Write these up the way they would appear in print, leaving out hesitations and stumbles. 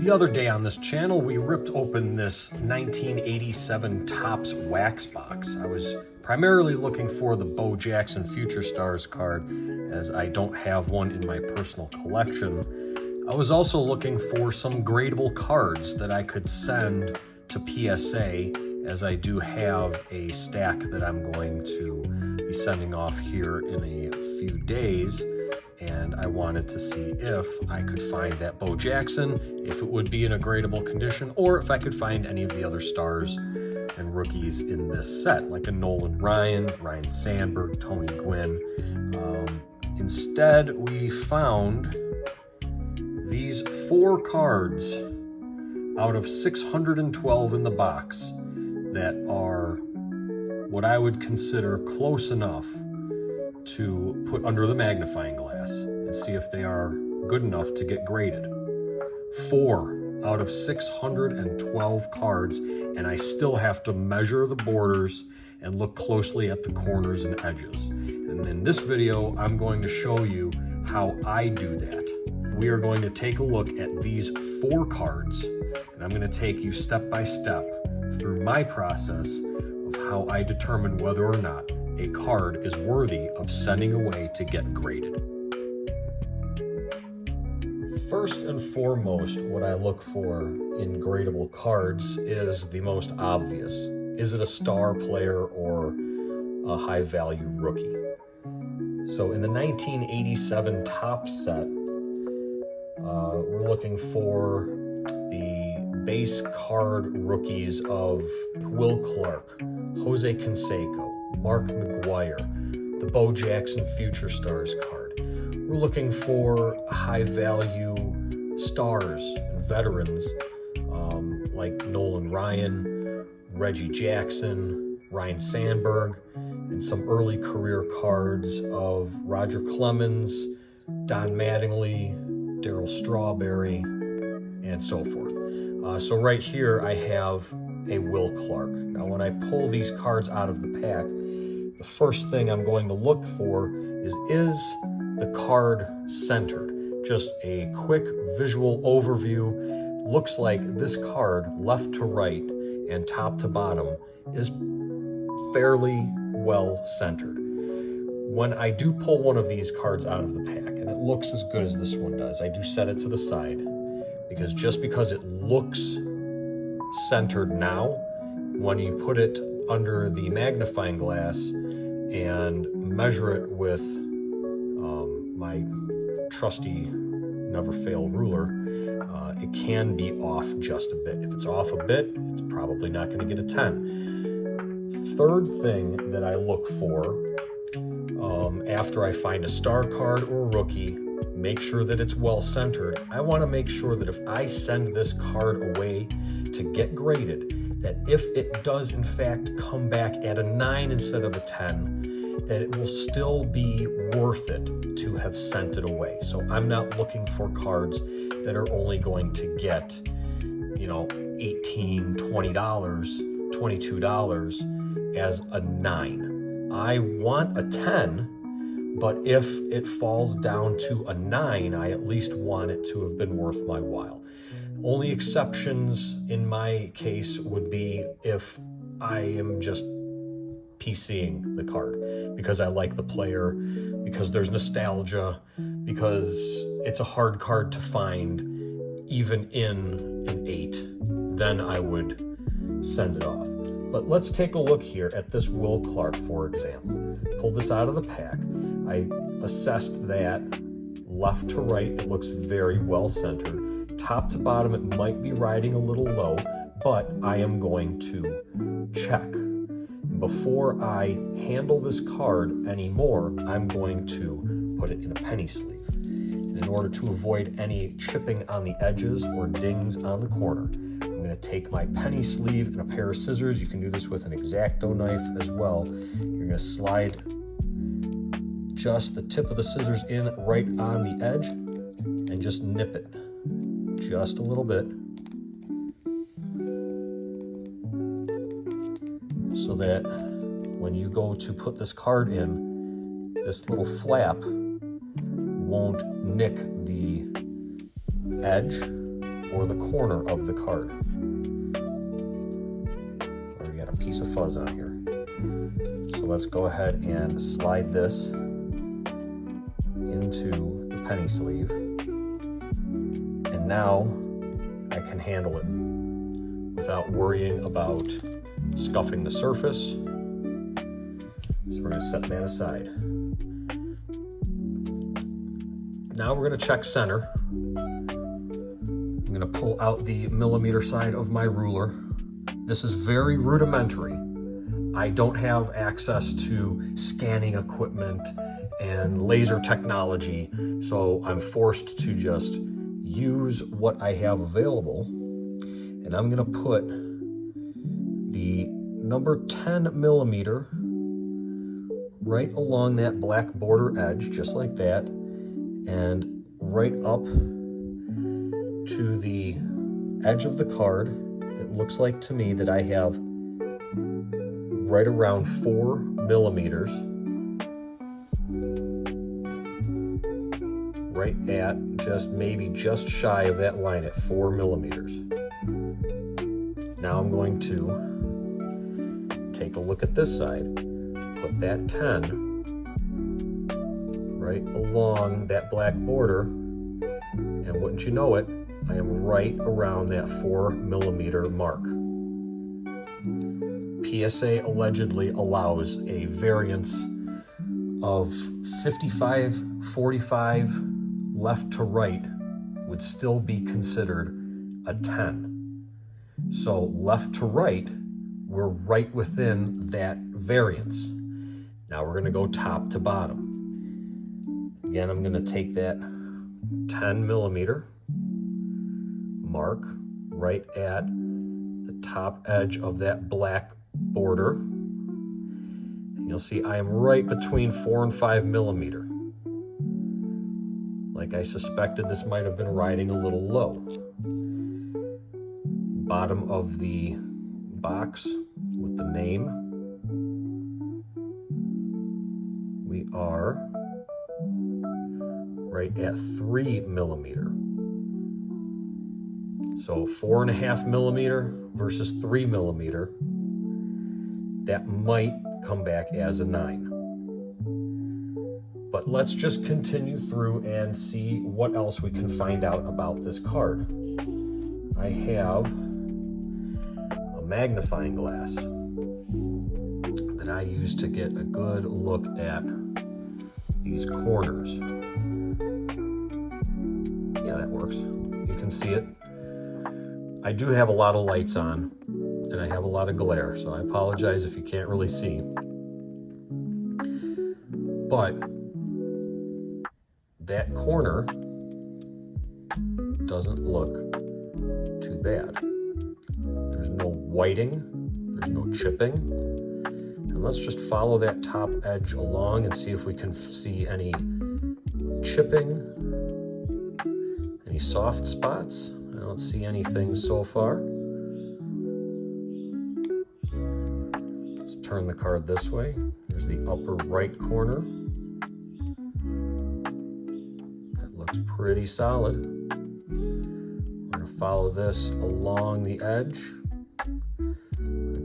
The other day on this channel, we ripped open this 1987 Topps wax box. I was primarily looking for the Bo Jackson Future Stars card, as I don't have one in my personal collection. I was also looking for some gradable cards that I could send to PSA, as I do have a stack that I'm going to be sending off here in a few days. And I wanted to see if I could find that Bo Jackson, if it would be in a gradable condition, or if I could find any of the other stars and rookies in this set, like a Nolan Ryan, Ryne Sandberg, Tony Gwynn. Instead, we found these 4 cards out of 612 in the box that are what I would consider close enough to put under the magnifying glass and see if they are good enough to get graded. 4 out of 612 cards, and I still have to measure the borders and look closely at the corners and edges. And in this video, I'm going to show you how I do that. We are going to take a look at these 4 cards, and I'm going to take you step by step through my process of how I determine whether or not a card is worthy of sending away to get graded. First and foremost, what I look for in gradable cards is the most obvious. Is it a star player or a high value rookie? So in the 1987 Topps set, we're looking for the base card rookies of Will Clark, Jose Canseco, Mark McGwire, the Bo Jackson Future Stars card. We're looking for high value stars and veterans like Nolan Ryan, Reggie Jackson, Ryne Sandberg, and some early career cards of Roger Clemens, Don Mattingly, Darryl Strawberry, and so forth. So right here I have a Will Clark. Now when I pull these cards out of the pack, the first thing I'm going to look for is the card centered? Just a quick visual overview. Looks like this card, left to right and top to bottom, is fairly well centered. When I do pull one of these cards out of the pack, and it looks as good as this one does, I do set it to the side, because just because it looks centered now, when you put it under the magnifying glass and measure it with my trusty never fail ruler, it can be off just a bit. If it's off a bit, it's probably not going to get a 10. Third thing that I look for after I find a star card or a rookie, make sure that it's well centered. I want to make sure that if I send this card away to get graded, that if it does in fact come back at a 9 instead of a 10, that it will still be worth it to have sent it away. So I'm not looking for cards that are only going to get, you know, $18, $20, $22 as a 9. I want a 10, but if it falls down to a 9, I at least want it to have been worth my while. Only exceptions in my case would be if I am just PCing the card because I like the player, because there's nostalgia, because it's a hard card to find even in an 8, then I would send it off. But let's take a look here at this Will Clark, for example. Pulled this out of the pack. I assessed that left to right, it looks very well centered. Top to bottom, it might be riding a little low, but I am going to check. Before I handle this card anymore, I'm going to put it in a penny sleeve. In order to avoid any chipping on the edges or dings on the corner, I'm going to take my penny sleeve and a pair of scissors. You can do this with an X-Acto knife as well. You're going to slide just the tip of the scissors in right on the edge and just nip it just a little bit, so that when you go to put this card in, this little flap won't nick the edge or the corner of the card. Already got a piece of fuzz on here. So let's go ahead and slide this into the penny sleeve. And now I can handle it without worrying about scuffing the surface. So we're going to set that aside. Now we're going to check center. I'm going to pull out the millimeter side of my ruler. This is very rudimentary. I don't have access to scanning equipment and laser technology, so I'm forced to just use what I have available. And I'm going to put the number 10 millimeter right along that black border edge, just like that, and right up to the edge of the card. It looks like to me that I have right around 4 millimeters, right at maybe just shy of that line at 4 millimeters. Now I'm going to take a look at this side. Put that 10 right along that black border, and wouldn't you know it, I am right around that 4 millimeter mark. PSA allegedly allows a variance of 55, 45 left to right would still be considered a 10. So left to right, we're right within that variance. Now we're going to go top to bottom. Again, I'm going to take that 10 millimeter mark right at the top edge of that black border. And you'll see I am right between 4 and 5 millimeter. Like I suspected, this might have been riding a little low. Bottom of the box with the name, we are right at 3 millimeter. So 4.5 millimeter versus 3 millimeter, that might come back as a 9. But let's just continue through and see what else we can find out about this card. I have a magnifying glass that I use to get a good look at these corners. Yeah, that works. You can see it. I do have a lot of lights on and I have a lot of glare, so I apologize if you can't really see. But that corner doesn't look too bad. There's no whiting, there's no chipping. And let's just follow that top edge along and see if we can see any chipping, any soft spots. I don't see anything so far. Let's turn the card this way. There's the upper right corner. That looks pretty solid. We're going to follow this along the edge.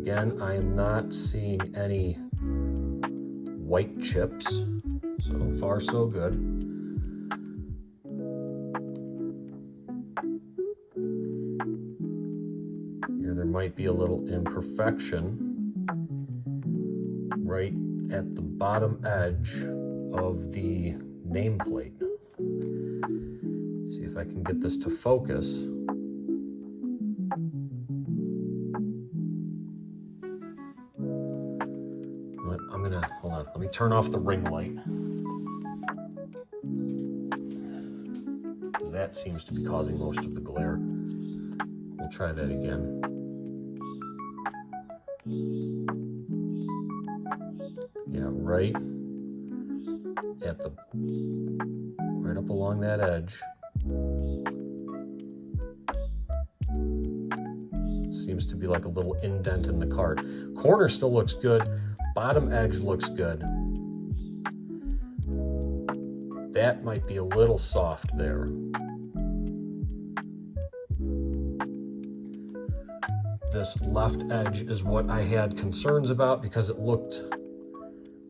Again, I am not seeing any white chips. So far, so good. Here there might be a little imperfection right at the bottom edge of the nameplate. See if I can get this to focus. Hold on, let me turn off the ring light. That seems to be causing most of the glare. We'll try that again. Yeah, right up along that edge. Seems to be like a little indent in the card. Corner still looks good. Bottom edge looks good. That might be a little soft there. This left edge is what I had concerns about because it looked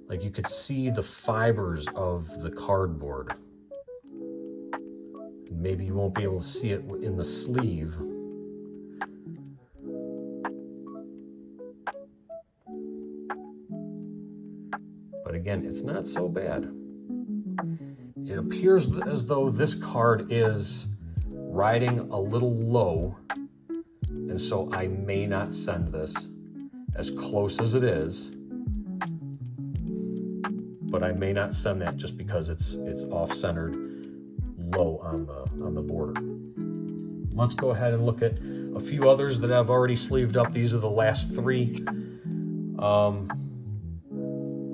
like you could see the fibers of the cardboard. Maybe you won't be able to see it in the sleeve. But again, it's not so bad. It appears as though this card is riding a little low, and so I may not send this as close as it is, but I may not send that just because it's off-centered low on the border. Let's go ahead and look at a few others that I've already sleeved up. These are the last three.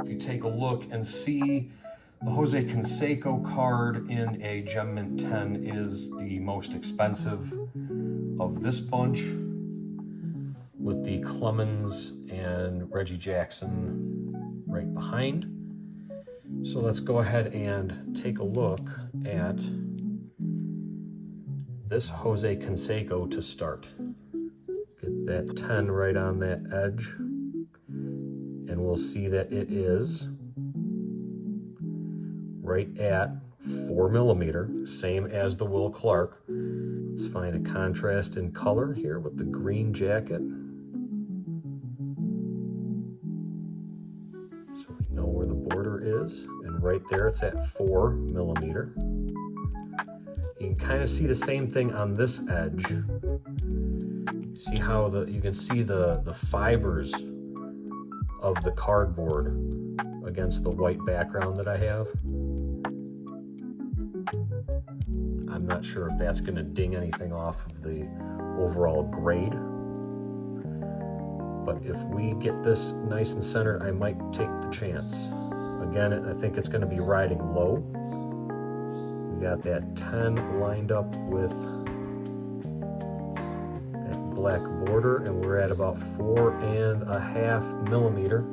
If you take a look and see, the Jose Canseco card in a Gem Mint 10 is the most expensive of this bunch, with the Clemens and Reggie Jackson right behind. So let's go ahead and take a look at this Jose Canseco to start. Get that 10 right on that edge, and we'll see that it is right at 4 millimeter, same as the Will Clark. Let's find a contrast in color here with the green jacket. So we know where the border is, and right there it's at 4 millimeter. You can kind of see the same thing on this edge. See how you can see the fibers of the cardboard against the white background that I have. I'm not sure if that's going to ding anything off of the overall grade, but if we get this nice and centered, I might take the chance. Again, I think it's going to be riding low. We got that 10 lined up with that black border, and we're at about 4.5 millimeter.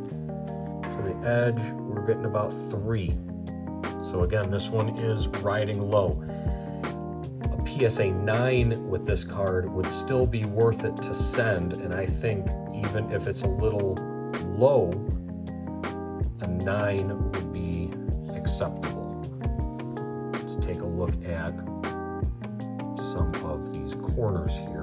To the edge, we're getting about 3. So again, this one is riding low. A PSA 9 with this card would still be worth it to send, and I think even if it's a little low, a 9 would be acceptable. Let's take a look at some of these corners here.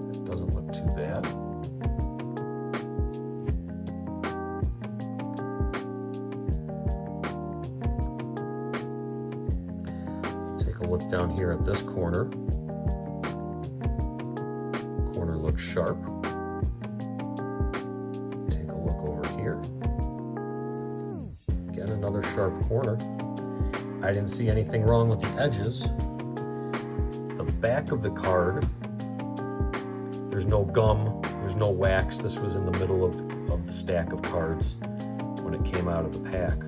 It doesn't look too bad. Take a look down here at this corner. Corner looks sharp. Take a look over here. Again, another sharp corner. I didn't see anything wrong with the edges. The back of the card, there's no gum, there's no wax. This was in the middle of the stack of cards when it came out of the pack.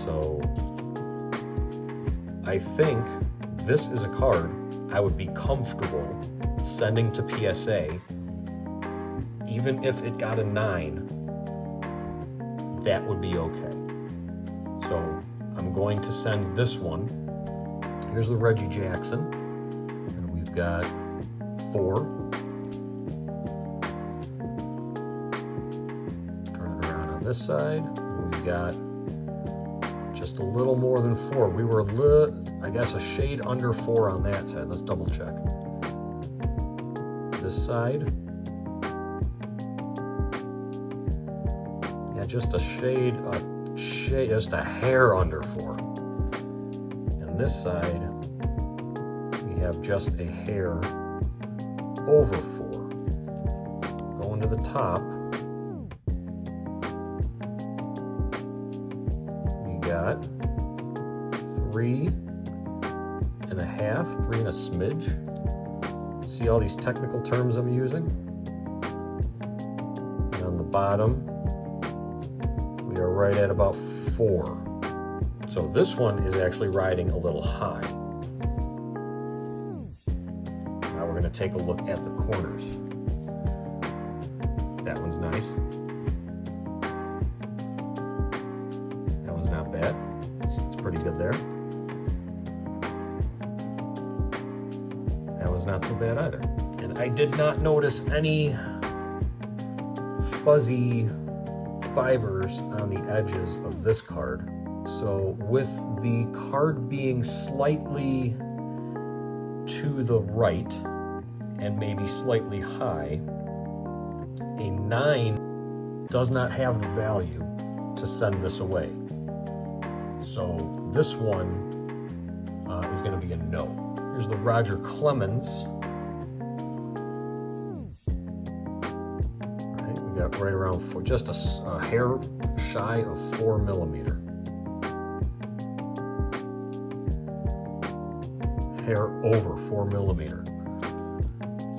So I think this is a card I would be comfortable sending to PSA. Even if it got a 9, that would be okay. So I'm going to send this one. Here's the Reggie Jackson, and we've got 4. Turn it around on this side. We've got just a little more than 4. We were I guess a shade under 4 on that side. Let's double check. This side. Yeah, just a shade, just a hair under 4. And this side, we have just a hair over 4. Going to the top, we got 3.5, 3 and a smidge. See all these technical terms I'm using? And on the bottom, we are right at about 4. So this one is actually riding a little high. Now we're going to take a look at the corners. That one's nice. That one's not bad. It's pretty good there. That was not so bad either. And I did not notice any fuzzy fibers on the edges of this card. So with the card being slightly to the right and maybe slightly high, a 9 does not have the value to send this away. So this one is going to be a no. Here's the Roger Clemens. Right, we got right around just a hair shy of 4 millimeter. Hair over 4 millimeter.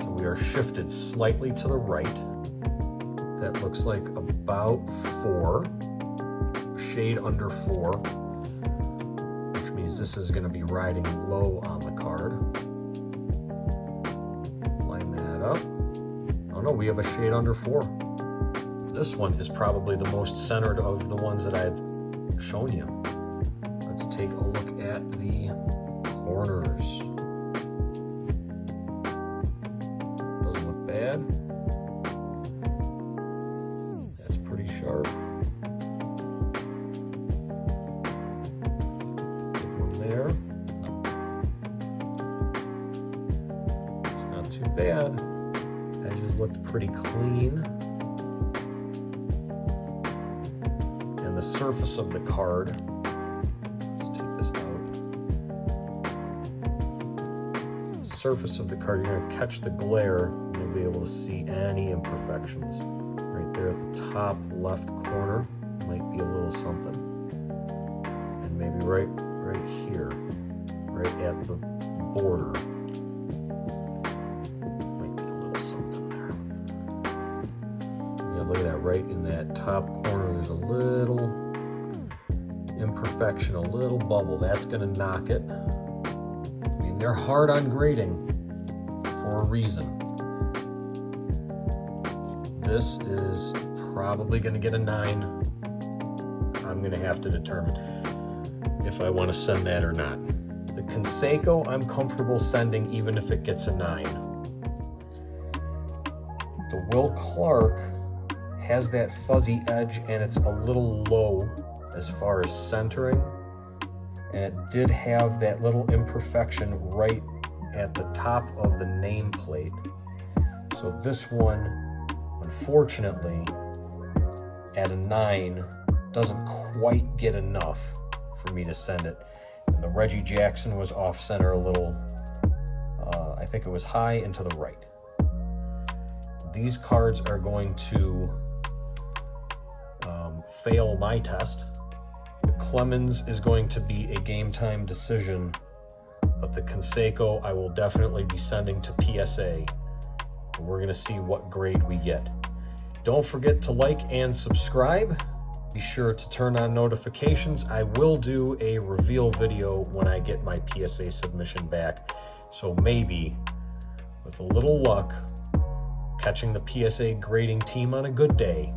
So we are shifted slightly to the right. That looks like about 4, shade under 4, which means this is going to be riding low on the card. Line that up. Oh no, we have a shade under 4. This one is probably the most centered of the ones that I've shown you. Let's take a look at the corners. Doesn't look bad. That's pretty sharp. Good one there. It's not too bad. Edges looked pretty clean. And the surface of the card, surface of the card, you're going to catch the glare and you'll be able to see any imperfections. Right there at the top left corner might be a little something, and maybe right here, right at the border, might be a little something there. Yeah, look at that, right in that top corner there's a little imperfection, a little bubble. That's going to knock it. They're hard on grading for a reason. This is probably going to get a 9. I'm going to have to determine if I want to send that or not. The Conseco I'm comfortable sending even if it gets a 9. The Will Clark has that fuzzy edge and it's a little low as far as centering. And it did have that little imperfection right at the top of the nameplate. So this one, unfortunately, at a 9, doesn't quite get enough for me to send it. And the Reggie Jackson was off center a little, I think it was high and to the right. These cards are going to fail my test. Clemens is going to be a game time decision, but the Conseco I will definitely be sending to PSA, and we're going to see what grade we get. Don't forget to like and subscribe. Be sure to turn on notifications. I will do a reveal video when I get my PSA submission back, so maybe with a little luck, catching the PSA grading team on a good day,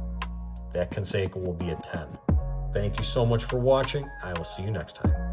that Conseco will be a 10. Thank you so much for watching. I will see you next time.